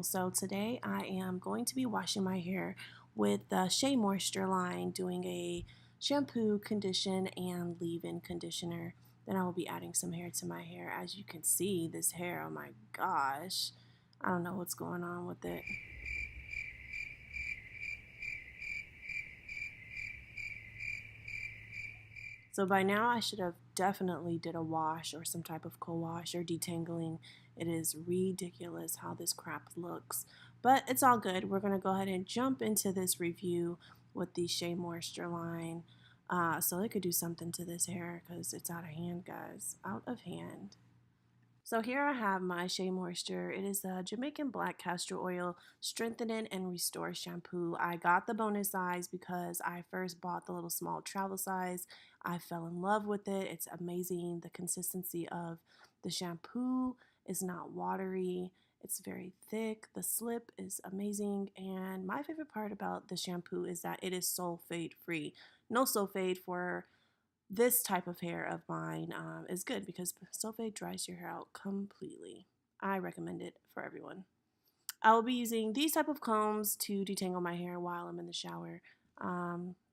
people. So today I am going to be washing my hair with the Shea Moisture line, doing a shampoo, condition, and leave-in conditioner. Then I will be adding some hair to my hair. As you can see, this hair, oh my gosh, I don't know what's going on with it. So by now I should have definitely did a wash or some type of co-wash or detangling. It is ridiculous how this crap looks, but it's all good. We're going to go ahead and jump into this review with the Shea Moisture line. So it could do something to this hair because it's out of hand, guys. Out of hand. So here I have my Shea Moisture. It is a Jamaican Black Castor Oil Strengthening and Restore Shampoo. I got the bonus size because I first bought the little small travel size. I fell in love with it. It's amazing. The consistency of the shampoo is not watery. It's very thick. The slip is amazing. And my favorite part about the shampoo is that it is sulfate free. No sulfate for this type of hair of mine is good because sulfate dries your hair out completely. I recommend it for everyone. I will be using these type of combs to detangle my hair while I'm in the shower.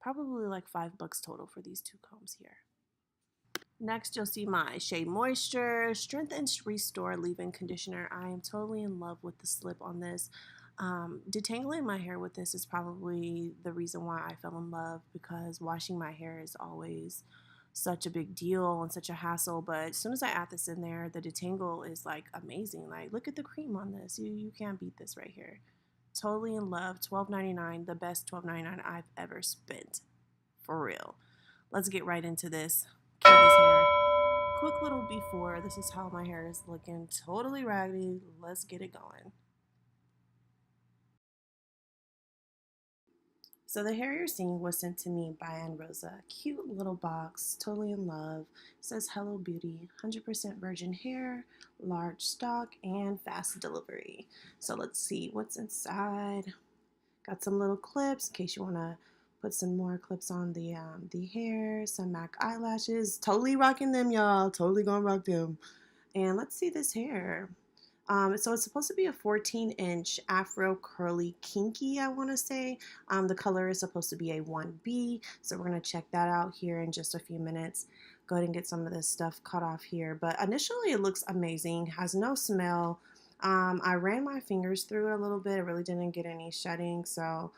Probably like $5 total for these two combs here. Next, you'll see my Shea Moisture Strength and Restore Leave-In Conditioner. I am totally in love with the slip on this. Detangling my hair with this is probably the reason why I fell in love, because washing my hair is always such a big deal and such a hassle. But as soon as I add this in there, the detangle is like amazing. Like, look at the cream on this. You can't beat this right here. Totally in love. $12.99, the best $12.99 I've ever spent. For real. Let's get right into this. Kill this hair. Quick little before. This is how my hair is looking. Totally raggedy. Let's get it going. So the hair you're seeing was sent to me by Anrosa. Cute little box, totally in love. It says Hello Beauty, 100% virgin hair, large stock, and fast delivery. So let's see what's inside. Got some little clips in case you want to put some more clips on the hair. Some MAC eyelashes. Totally rocking them, y'all. Totally gonna rock them. And let's see this hair. So it's supposed to be a 14-inch Afro curly kinky, I want to say. The color is supposed to be a 1B, so we're going to check that out here in just a few minutes. Go ahead and get some of this stuff cut off here. But initially it looks amazing, has no smell. I ran my fingers through it a little bit. It really didn't get any shedding, so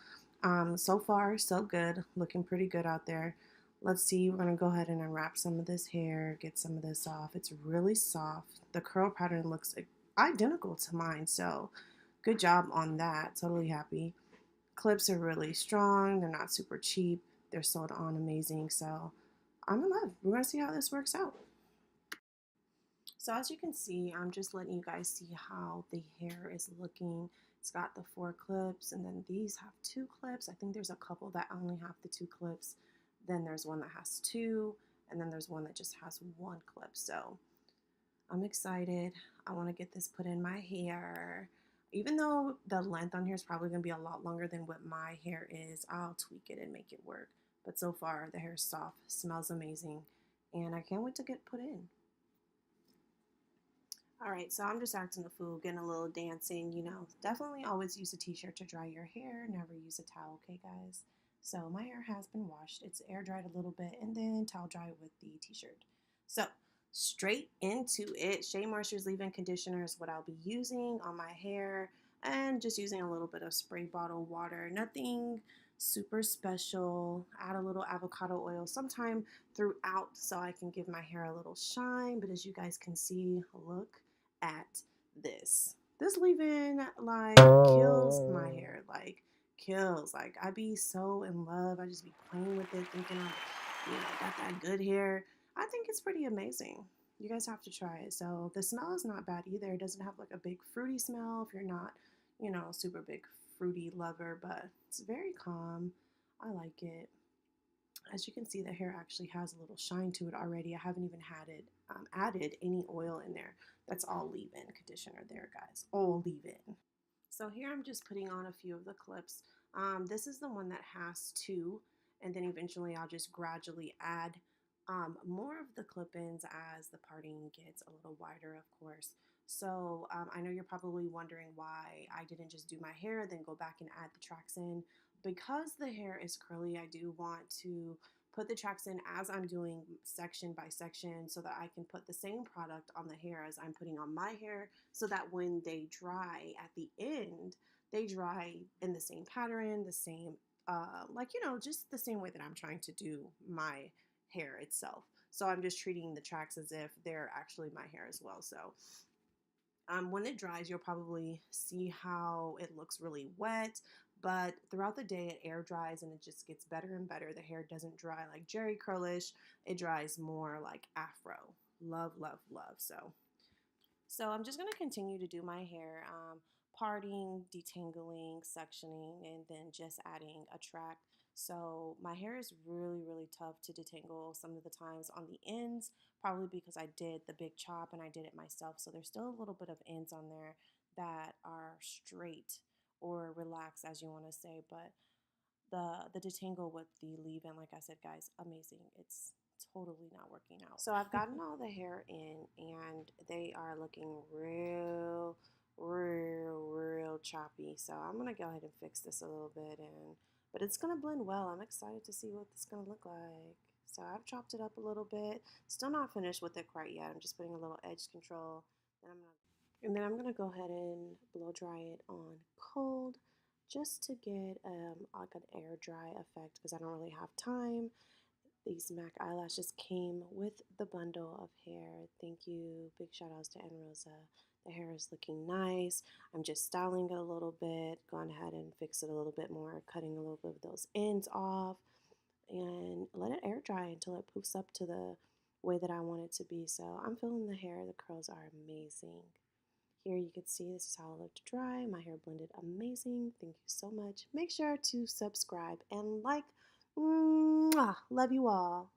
so far so good. Looking pretty good out there. Let's see, we're going to go ahead and unwrap some of this hair, get some of this off. It's really soft. The curl pattern looks identical to mine, so good job on that. Totally happy. Clips are really strong. They're not super cheap. They're sold on amazing, so I'm in love. We're gonna see how this works out. So as you can see, I'm just letting you guys see how the hair is looking. It's got the 4 clips, and then these have 2 clips. I think there's a couple that only have the 2 clips. Then there's one that has 2, and then there's one that just has 1 clip. So I'm excited. I want to get this put in my hair. Even though the length on here is probably going to be a lot longer than what my hair is, I'll tweak it and make it work. But so far, the hair is soft, smells amazing, and I can't wait to get put in. Alright, so I'm just acting a fool, getting a little dancing, you know. Definitely always use a t-shirt to dry your hair. Never use a towel, okay, guys? So my hair has been washed. It's air dried a little bit, and then towel dry with the t-shirt. So straight into it. Shea Moisture's leave-in conditioner is what I'll be using on my hair, and just using a little bit of spray bottle water. Nothing super special. Add a little avocado oil sometime throughout so I can give my hair a little shine. But as you guys can see, look at this. This leave-in like kills my hair, like kills. Like I be so in love. I just be playing with it, thinking I'm, got that good hair. I think it's pretty amazing. You guys have to try it. So the smell is not bad either. It doesn't have like a big fruity smell if you're not, super big fruity lover, but it's very calm. I like it. As you can see, the hair actually has a little shine to it already. I haven't even had it added any oil in there. That's all leave-in conditioner there, guys. All leave-in. So here I'm just putting on a few of the clips. This is the one that has 2, and then eventually I'll just gradually add more of the clip-ins as the parting gets a little wider, of course. So I know you're probably wondering why I didn't just do my hair, then go back and add the tracks in. Because the hair is curly, I do want to put the tracks in as I'm doing section by section so that I can put the same product on the hair as I'm putting on my hair so that when they dry at the end, they dry in the same pattern, the same, like, just the same way that I'm trying to do my hair itself. So I'm just treating the tracks as if they're actually my hair as well. So when it dries, you'll probably see how it looks really wet, but throughout the day it air dries and it just gets better and better. The hair doesn't dry like Jerry curlish, it dries more like afro. Love, love, love. So I'm just going to continue to do my hair, parting, detangling, sectioning, and then just adding a track. So my hair is really, really tough to detangle some of the times on the ends, probably because I did the big chop and I did it myself. So there's still a little bit of ends on there that are straight or relaxed, as you want to say, but the detangle with the leave-in, like I said, guys, amazing. It's totally not working out. So I've gotten all the hair in and they are looking real choppy. So I'm gonna go ahead and fix this a little bit, but it's gonna blend well. I'm excited to see what it's gonna look like. So I've chopped it up a little bit. Still not finished with it quite yet. I'm just putting a little edge control. Then I'm gonna go ahead and blow dry it on cold just to get like an air dry effect because I don't really have time. These MAC eyelashes came with the bundle of hair. Thank you. Big shout outs to Anrosa. The hair is looking nice. I'm just styling it a little bit, going ahead and fix it a little bit more, cutting a little bit of those ends off, and let it air dry until it poofs up to the way that I want it to be. So I'm feeling the hair. The curls are amazing. Here you can see this is how it looked dry. My hair blended amazing. Thank you so much. Make sure to subscribe and like. Mwah! Love you all.